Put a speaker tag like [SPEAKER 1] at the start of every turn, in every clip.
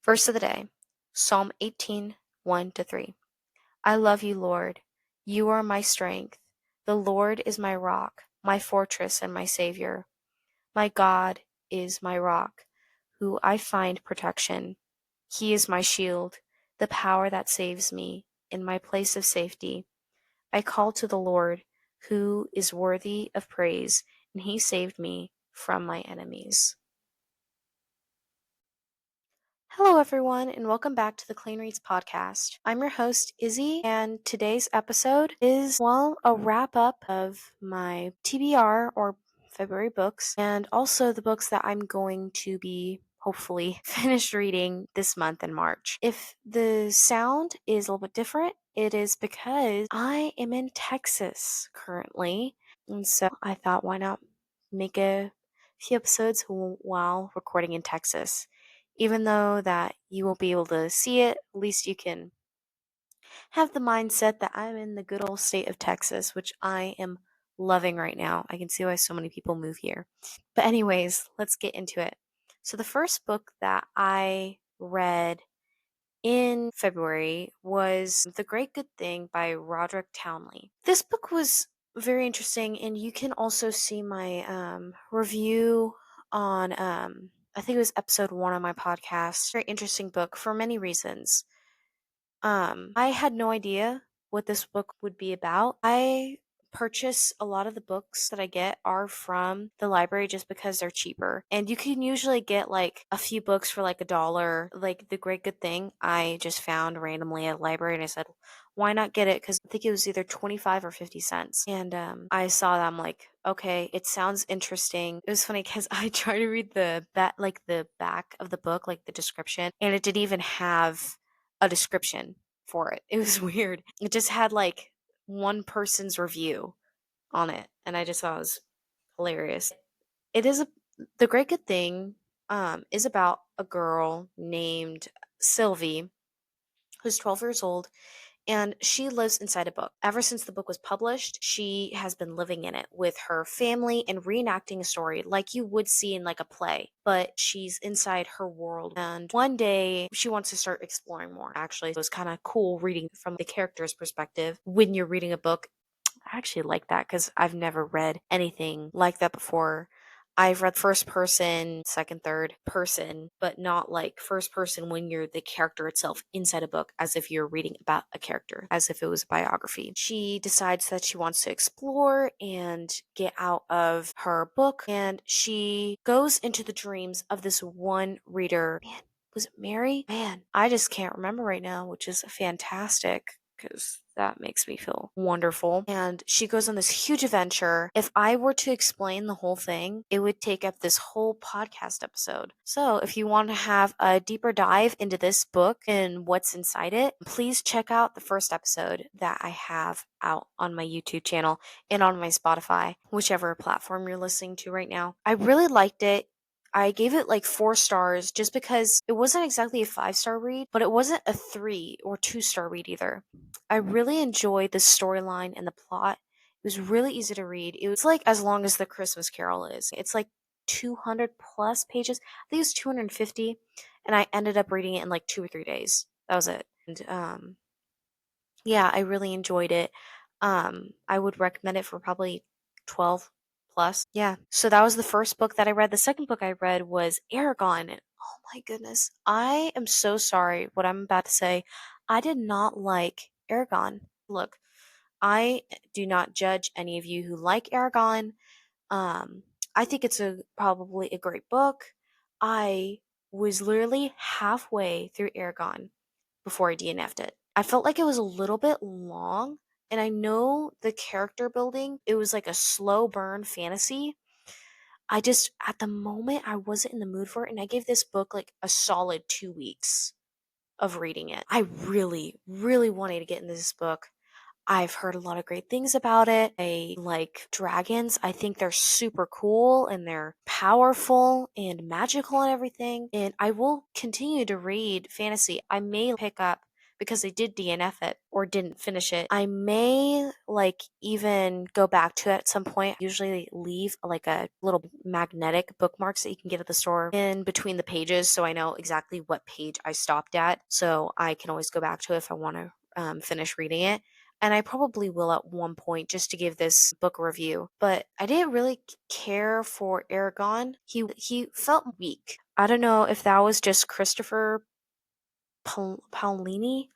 [SPEAKER 1] Verse of the day, Psalm 18, 1-3. I love you, Lord. You are my strength. The Lord is my rock, my fortress, and my Savior. My God is my rock, who I find protection. He is my shield, the power that saves me, in my place of safety. I call to the Lord, who is worthy of praise, and he saved me from my enemies. Hello, everyone, and welcome back to the Clean Reads podcast. I'm your host, Izzy, and today's episode is, a wrap up of my TBR or February books, and also the books that I'm going to be hopefully finished reading this month in March. If the sound is a little bit different, it is because I am in Texas currently, and so I thought, why not make a few episodes while recording in Texas? Even though that you won't be able to see it, at least you can have the mindset that I'm in the good old state of Texas, which I am loving right now. I can see why so many people move here. But anyways, let's get into it. So the first book that I read in February was The Great Good Thing by Roderick Townley. This book was very interesting, and you can also see my review on, I think it was episode 1 on my podcast. Very interesting book for many reasons. I had no idea what this book would be about. I purchase a lot of the books that I get are from the library just because they're cheaper. And you can usually get like a few books for like $1. Like The Great Good Thing, I just found randomly at a library and I said, why not get it? Because I think it was either 25 or 50 cents. And I saw that. I'm like, okay, it sounds interesting. It was funny because I tried to read the back of the book, like the description, and it didn't even have a description for it. It was weird. It just had like one person's review on it, and I just thought it was hilarious. It is The Great Good Thing is about a girl named Sylvie who's 12 years old, and she lives inside a book. Ever since the book was published, she has been living in it with her family and reenacting a story like you would see in like a play, but she's inside her world. And one day she wants to start exploring more. Actually, it was kind of cool reading from the character's perspective when you're reading a book. I actually like that because I've never read anything like that before. I've read first person, second, third person, but not like first person when you're the character itself inside a book, as if you're reading about a character, as if it was a biography. She decides that she wants to explore and get out of her book, and she goes into the dreams of this one reader. Man, was it Mary? Man, I just can't remember right now, which is fantastic because that makes me feel wonderful. And she goes on this huge adventure. If I were to explain the whole thing, it would take up this whole podcast episode. So if you want to have a deeper dive into this book and what's inside it, please check out the first episode that I have out on my YouTube channel and on my Spotify, whichever platform you're listening to right now. I really liked it. I gave it like 4 stars just because it wasn't exactly a 5-star read, but it wasn't a 3 or 2-star read either. I really enjoyed the storyline and the plot. It was really easy to read. It was like as long as The Christmas Carol is. It's like 200 plus pages. I think it was 250, and I ended up reading it in like 2 or 3 days. That was it. And yeah, I really enjoyed it. I would recommend it for probably 12 plus. Yeah. So that was the first book that I read. The second book I read was Aragon. And oh my goodness. I am so sorry what I'm about to say. I did not like Aragon. Look, I do not judge any of you who like Aragon. I think it's probably a great book. I was literally halfway through Aragon before I DNF'd it. I felt like it was a little bit long, and I know the character building, it was like a slow burn fantasy. I just, at the moment, I wasn't in the mood for it, and I gave this book like a solid 2 weeks of reading it. I really, really wanted to get into this book. I've heard a lot of great things about it. I like dragons. I think they're super cool and they're powerful and magical and everything. And I will continue to read fantasy. I may pick up because they did DNF it or didn't finish it. I may like even go back to it at some point. I usually leave like a little magnetic bookmarks that you can get at the store in between the pages so I know exactly what page I stopped at. So I can always go back to it if I want to finish reading it. And I probably will at one point just to give this book a review. But I didn't really care for Aragon. He felt weak. I don't know if that was just Christopher Paolini's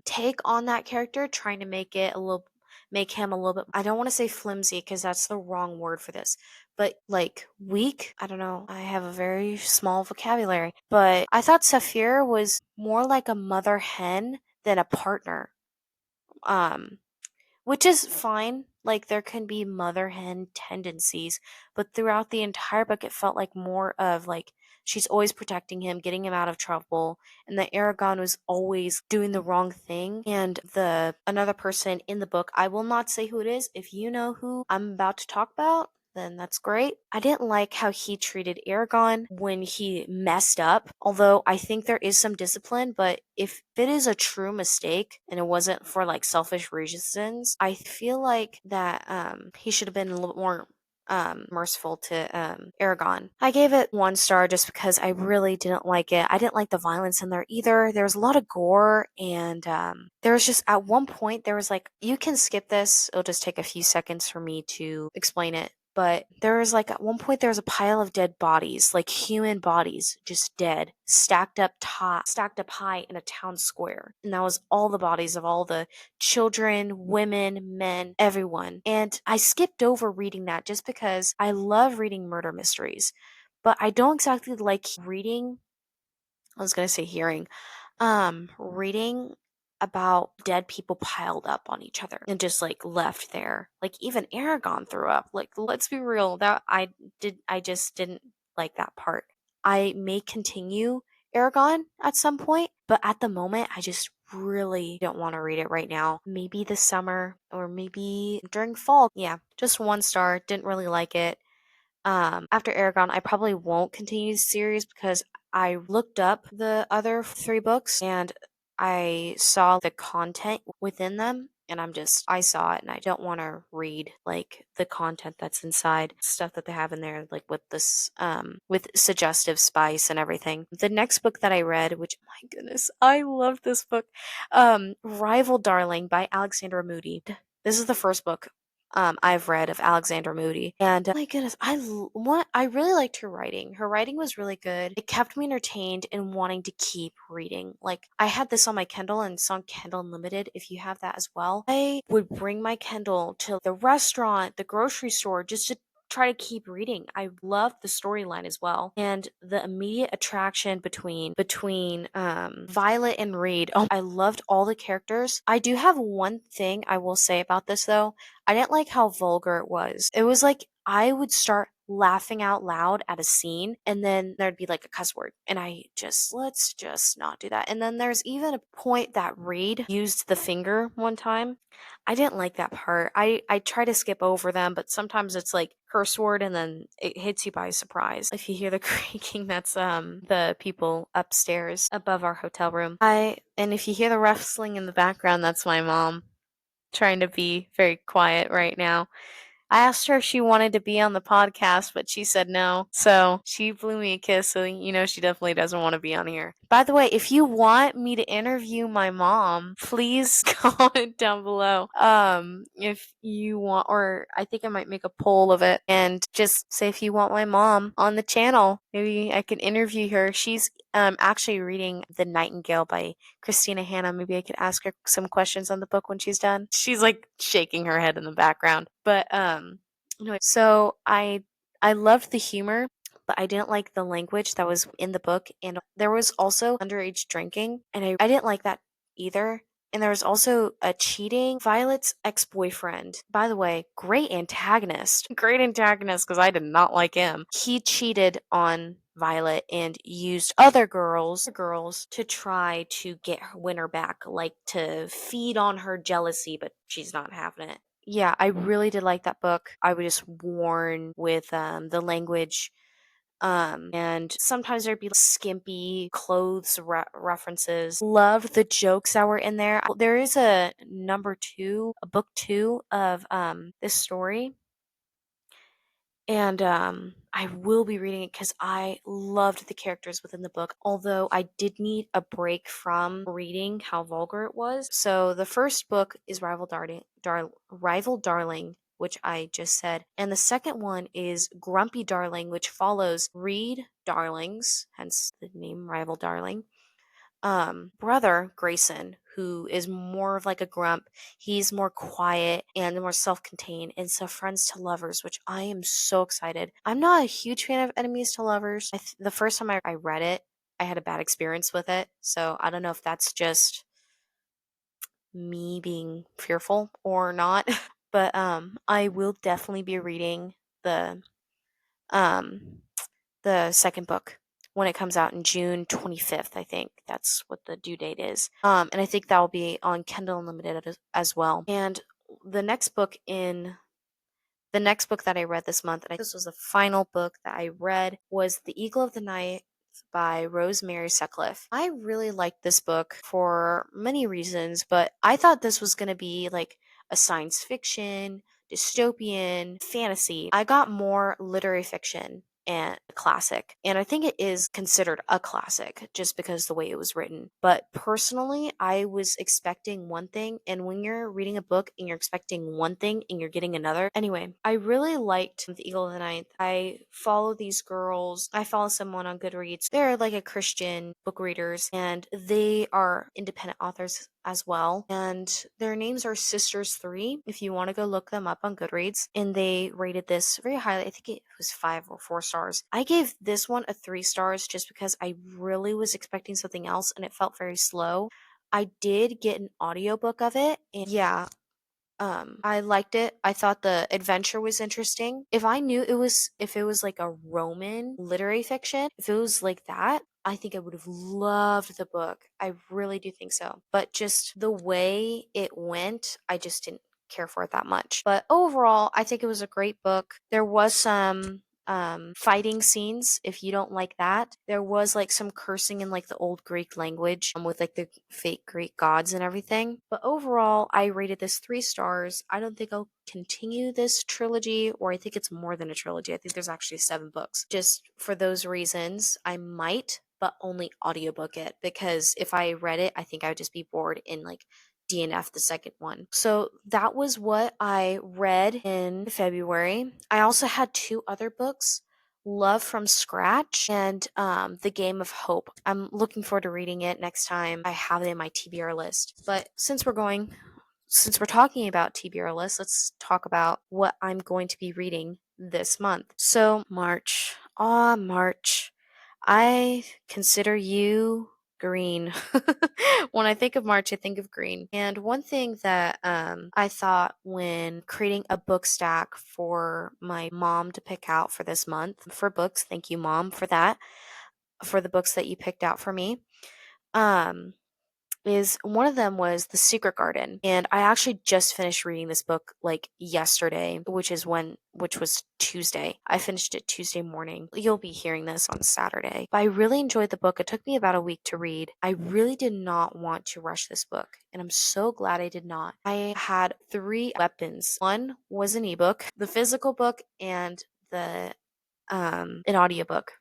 [SPEAKER 1] take on that character, trying to make him a little bit, I don't want to say flimsy because that's the wrong word for this, but like weak. I don't know. I have a very small vocabulary, but I thought Saphir was more like a mother hen than a partner. Um which is fine. Like there can be mother hen tendencies, but throughout the entire book, it felt like more of like she's always protecting him, getting him out of trouble, and that Aragon was always doing the wrong thing. And the another person in the book, I will not say who it is. If you know who I'm about to talk about, then that's great. I didn't like how he treated Aragon when he messed up, although I think there is some discipline, but if it is a true mistake and it wasn't for like selfish reasons, I feel like that he should have been a little bit more merciful to Aragon. I gave it 1 star just because I really didn't like it. I didn't like the violence in there either. There was a lot of gore, and there was just at one point there was like, you can skip this. It'll just take a few seconds for me to explain it. But there was like at one point there was a pile of dead bodies, like human bodies, just dead, stacked up high in a town square. And that was all the bodies of all the children, women, men, everyone. And I skipped over reading that just because I love reading murder mysteries. But I don't exactly like reading, I was gonna say hearing, reading about dead people piled up on each other and just like left there. Like even Aragon threw up. Like let's be real, that I just didn't like that part. I may continue Aragon at some point, but at the moment I just really don't want to read it right now. Maybe this summer or maybe during fall. Yeah, just 1 star. Didn't really like it. After Aragon, I probably won't continue the series because I looked up the other 3 books and I saw the content within them. And I saw it and I don't want to read like the content that's inside, stuff that they have in there, like with this, with suggestive spice and everything. The next book that I read, which my goodness, I love this book, Rival Darling by Alexandra Moody. This is the first book I've read of Alexandra Moody. And my goodness, I really liked her writing. Her writing was really good. It kept me entertained and wanting to keep reading. Like I had this on my Kindle and it's on Kindle Unlimited. If you have that as well, I would bring my Kindle to the restaurant, the grocery store, just to try to keep reading. I loved the storyline as well, and the immediate attraction between Violet and Reed. Oh, I loved all the characters. I do have one thing I will say about this though. I didn't like how vulgar it was. It was like I would start laughing out loud at a scene and then there'd be like a cuss word and let's just not do that. And then there's even a point that Reed used the finger one time. I didn't like that part. I try to skip over them, but sometimes it's like curse word and then it hits you by surprise. If you hear the creaking, that's the people upstairs above our hotel room. I and if you hear the rustling in the background, that's my mom trying to be very quiet right now. I asked her if she wanted to be on the podcast, but she said no. So she blew me a kiss, so you know she definitely doesn't want to be on here. By the way, if you want me to interview my mom, please comment down below. If you want, or I think I might make a poll of it and just say if you want my mom on the channel, maybe I can interview her. She's actually reading The Nightingale by Christina Hanna. Maybe I could ask her some questions on the book when she's done. She's like shaking her head in the background. But anyway, so I loved the humor, but I didn't like the language that was in the book, and there was also underage drinking, and I didn't like that either. And there was also a cheating. Violet's ex-boyfriend, by the way, great antagonist. Great antagonist because I did not like him. He cheated on Violet and used other girls to try to win her back, like to feed on her jealousy, but she's not having it. Yeah, I really did like that book. I was just worn with the language And sometimes there'd be skimpy clothes references. Loved the jokes that were in there. There is a book two of this story, and I will be reading it because I loved the characters within the book, although I did need a break from reading how vulgar it was. So the first book is Rival Darling, which I just said, and the second one is Grumpy Darling, which follows Reed Darlings, hence the name Rival Darling, brother Grayson, who is more of like a grump. He's more quiet and more self-contained, and so friends to lovers, which I am so excited. I'm not a huge fan of enemies to lovers. The first time I read it, I had a bad experience with it, so I don't know if that's just me being fearful or not. But I will definitely be reading the um the second book when it comes out in June 25th, I think. That's what the due date is. And I think that will be on Kindle Unlimited as well. And the next book in the next book that I read this month, and I think this was the final book that I read, was The Eagle of the Night by Rosemary Sutcliffe. I really liked this book for many reasons, but I thought this was going to be like a science fiction, dystopian, fantasy. I got more literary fiction and a classic. And I think it is considered a classic just because the way it was written. But personally, I was expecting one thing, and when you're reading a book and you're expecting one thing and you're getting another. Anyway, I really liked The Eagle of the Ninth. I follow these girls. I follow someone on Goodreads. They're like a Christian book readers, and they are independent authors as well. And their names are Sisters 3, if you want to go look them up on Goodreads. And they rated this very highly. I think it was 5 or 4 stars. I gave this one a 3 stars just because I really was expecting something else and it felt very slow. I did get an audiobook of it, and yeah, I liked it. I thought the adventure was interesting. If it was like a Roman literary fiction, if it was like that, I think I would have loved the book. I really do think so. But just the way it went, I just didn't care for it that much. But overall, I think it was a great book. There was some fighting scenes, if you don't like that. There was like some cursing in like the old Greek language, with like the fake Greek gods and everything. But overall, I rated this 3 stars. I don't think I'll continue this trilogy, or I think it's more than a trilogy. I think there's actually 7 books. Just for those reasons, I might, but only audiobook it, because if I read it, I think I would just be bored in like DNF the second one. So that was what I read in February. I also had 2 other books, Love from Scratch and The Game of Hope. I'm looking forward to reading it next time I have it in my TBR list. But since we're talking about TBR lists, let's talk about what I'm going to be reading this month. So March. March. I consider you green. When I think of March, I think of green. And one thing that I thought when creating a book stack for my mom to pick out for this month for books, thank you, Mom, for that, for the books that you picked out for me. Um, is one of them was The Secret Garden. And I actually just finished reading this book like yesterday, which was Tuesday. I finished it Tuesday morning. You'll be hearing this on Saturday. But I really enjoyed the book. It took me about a week to read. I really did not want to rush this book, and I'm so glad I did not. I had 3 weapons. One was an ebook, the physical book, and the an audiobook.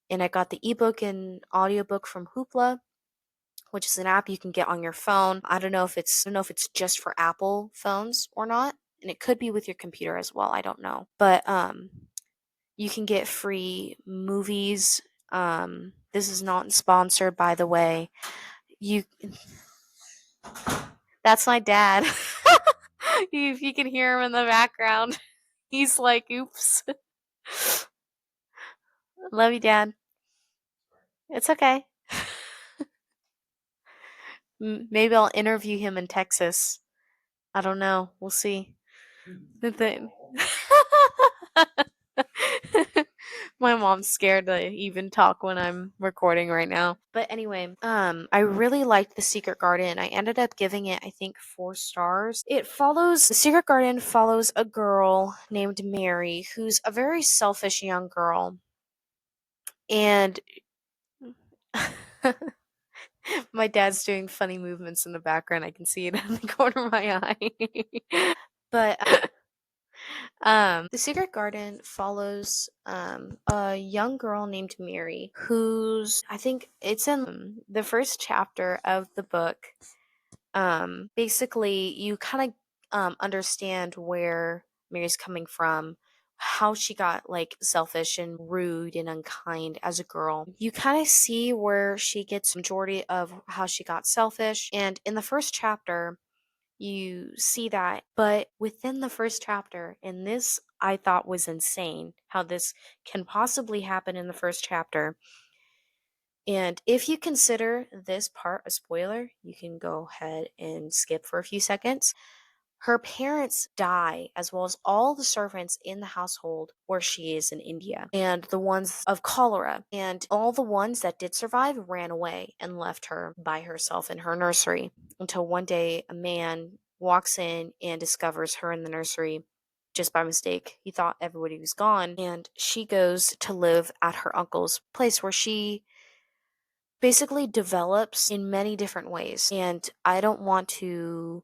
[SPEAKER 1] And I got the ebook and audiobook from Hoopla, which is an app you can get on your phone. I don't know if it's just for Apple phones or not, and it could be with your computer as well. I don't know. But you can get free movies. This is not sponsored, by the way. You That's my dad. If you can hear him in the background, he's like, "Oops." Love you, Dad. It's okay. Maybe I'll interview him in Texas. I don't know. We'll see. The thing. My mom's scared to even talk when I'm recording right now. But anyway, I really liked The Secret Garden. I ended up giving it, I think, 4 stars. The Secret Garden follows a girl named Mary, who's a very selfish young girl. And my dad's doing funny movements in the background. I can see it in the corner of my eye. But The Secret Garden follows a young girl named Mary, who's I think it's in the first chapter of the book. Basically, you kind of understand where Mary's coming from, how she got like selfish and rude and unkind as a girl. You kind of see where she gets majority of how she got selfish, and in the first chapter you see that. But within the first chapter, and this I thought was insane how this can possibly happen in the first chapter. And if you consider this part a spoiler, you can go ahead and skip for a few seconds. Her parents die, as well as all the servants in the household where she is in India, and the ones of cholera. And all the ones that did survive ran away and left her by herself in her nursery until one day a man walks in and discovers her in the nursery just by mistake. He thought everybody was gone, and she goes to live at her uncle's place where she basically develops in many different ways. And I don't want to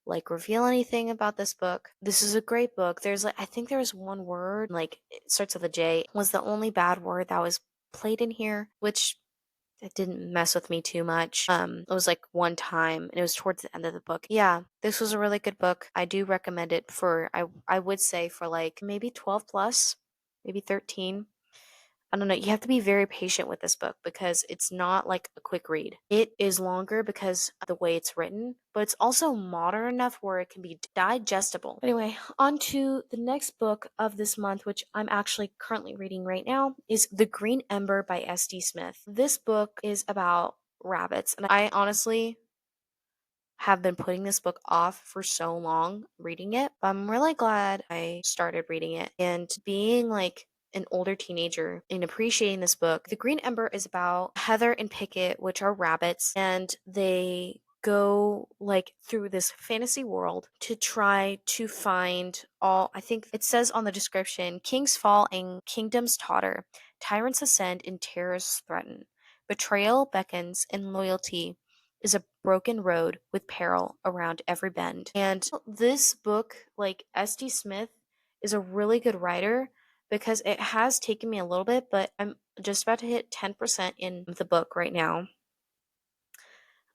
[SPEAKER 1] like reveal anything about this book. This is a great book. There's like I think there was one word like it starts with a J was the only bad word that was played in here, which it didn't mess with me too much. It was like one time and it was towards the end of the book. Yeah, this was a really good book. I do recommend it for I would say for like maybe 12 plus, maybe 13. I don't know. You have to be very patient with this book because it's not like a quick read. It is longer because of the way it's written, but it's also modern enough where it can be digestible. Anyway, on to the next book of this month, which I'm actually currently reading right now, is The Green Ember by S.D. Smith. This book is about rabbits, and I honestly have been putting this book off for so long reading it, but I'm really glad I started reading it. And being like an older teenager and appreciating this book, The Green Ember is about Heather and Pickett, which are rabbits, and they go like through this fantasy world to try to find all I think it says on the description kings fall and kingdoms totter, tyrants ascend and terrors threaten, betrayal beckons and loyalty is a broken road with peril around every bend. And this book, like S.D. Smith, is a really good writer because it has taken me a little bit, but I'm just about to hit 10% in the book right now.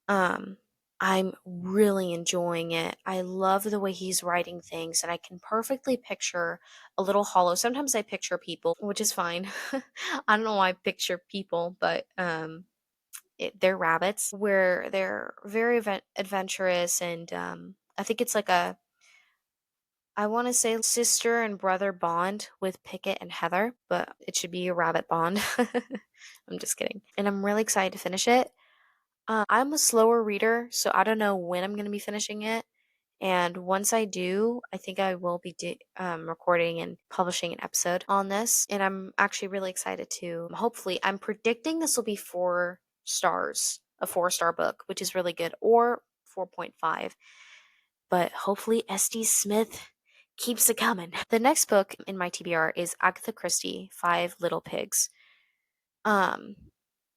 [SPEAKER 1] Um, I'm really enjoying it. I love the way he's writing things, and I can perfectly picture a little hollow. Sometimes I picture people, which is fine. I don't know why I picture people, but they're rabbits where they're very adventurous and I think it's like a I want to say sister and brother bond with Pickett and Heather, but it should be a rabbit bond. I'm just kidding. And I'm really excited to finish it. I'm a slower reader, so I don't know when I'm going to be finishing it. And once I do, I think I will be recording and publishing an episode on this. And I'm actually really excited to hopefully, I'm predicting this will be 4 stars, a 4-star book, which is really good, or 4.5. But hopefully, S.D. Smith keeps it coming. The next book in my TBR is Agatha Christie, Five Little Pigs. Um,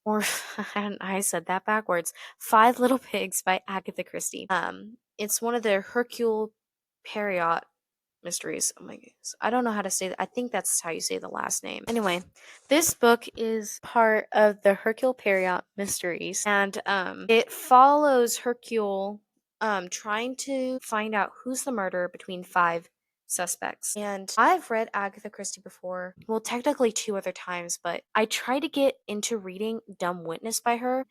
[SPEAKER 1] or I said that backwards. Five Little Pigs by Agatha Christie. It's one of the Hercule Poirot mysteries. Oh my goodness. I don't know how to say that. I think that's how you say the last name. Anyway, this book is part of the Hercule Poirot mysteries, and it follows Hercule trying to find out who's the murderer between 5 suspects. And I've read Agatha Christie before. Well, technically 2 other times, but I tried to get into reading Dumb Witness by her,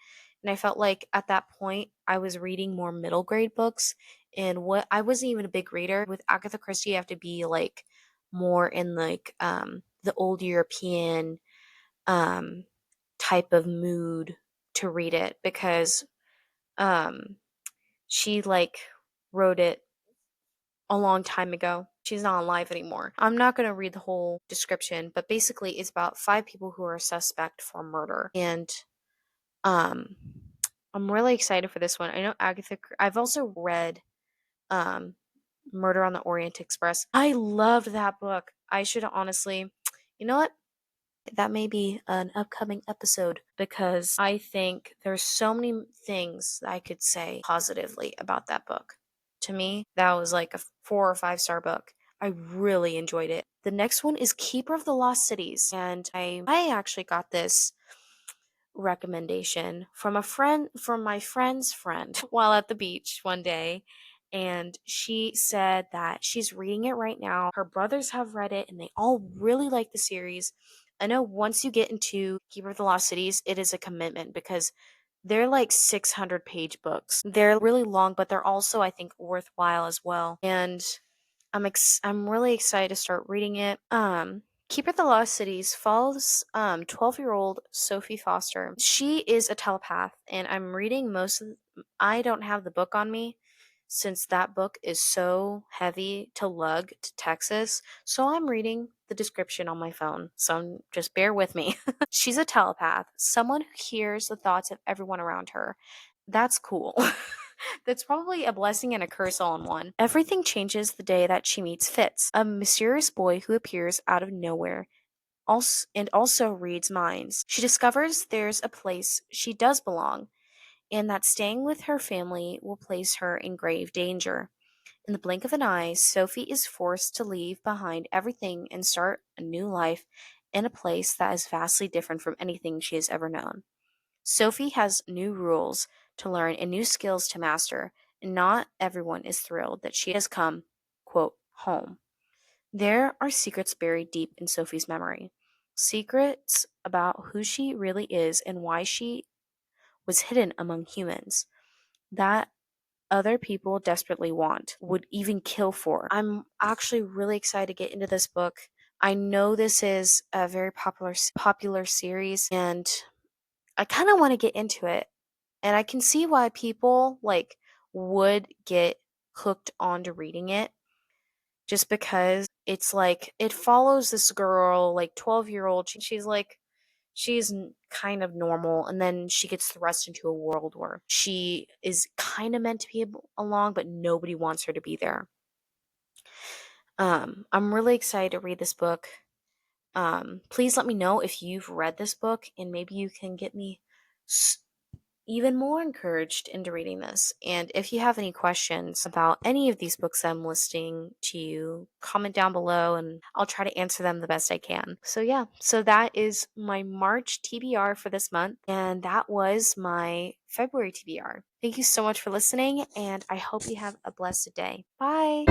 [SPEAKER 1] and I felt like at that point I was reading more middle grade books, and what I wasn't even a big reader. With Agatha Christie, you have to be like more in like the old European um type of mood to read it because um she like wrote it a long time ago. She's not alive anymore. I'm not going to read the whole description, but basically it's about 5 people who are suspect for murder. And um I'm really excited for this one. I know I've also read um Murder on the Orient Express. I loved that book. I should honestly, you know what? That may be an upcoming episode because I think there's so many things I could say positively about that book. To me, that was like a 4 or 5 star book. I really enjoyed it. The next one is Keeper of the Lost Cities, and I actually got this recommendation from my friend's friend while at the beach one day, and she said that she's reading it right now. Her brothers have read it and they all really like the series. I know once you get into Keeper of the Lost Cities, it is a commitment because they're like 600-page books. They're really long, but they're also, I think, worthwhile as well. And I'm really excited to start reading it. Keeper of the Lost Cities follows 12-year-old Sophie Foster. She is a telepath, and I'm reading I don't have the book on me since that book is so heavy to lug to Texas. So I'm reading the description on my phone. So just bear with me. She's a telepath, someone who hears the thoughts of everyone around her. That's cool. That's probably a blessing and a curse all in one. Everything changes the day that she meets Fitz, a mysterious boy who appears out of nowhere and also reads minds. She discovers there's a place she does belong, and that staying with her family will place her in grave danger. In the blink of an eye, Sophie is forced to leave behind everything and start a new life in a place that is vastly different from anything she has ever known. Sophie has new rules to learn and new skills to master, and not everyone is thrilled that she has come, quote, home. There are secrets buried deep in Sophie's memory. Secrets about who she really is and why she was hidden among humans that other people desperately want, would even kill for. I'm actually really excited to get into this book. I know this is a very popular series, and I kind of want to get into it. And I can see why people like would get hooked onto reading it just because it's like it follows this girl, like 12-year-old. She's kind of normal, and then she gets thrust into a world where she is kind of meant to be along, but nobody wants her to be there. I'm really excited to read this book. Please let me know if you've read this book, and maybe you can get me even more encouraged into reading this. And if you have any questions about any of these books I'm listing to you, comment down below and I'll try to answer them the best I can. So, yeah, so that is my March TBR for this month, and that was my February TBR. Thank you so much for listening, and I hope you have a blessed day. Bye.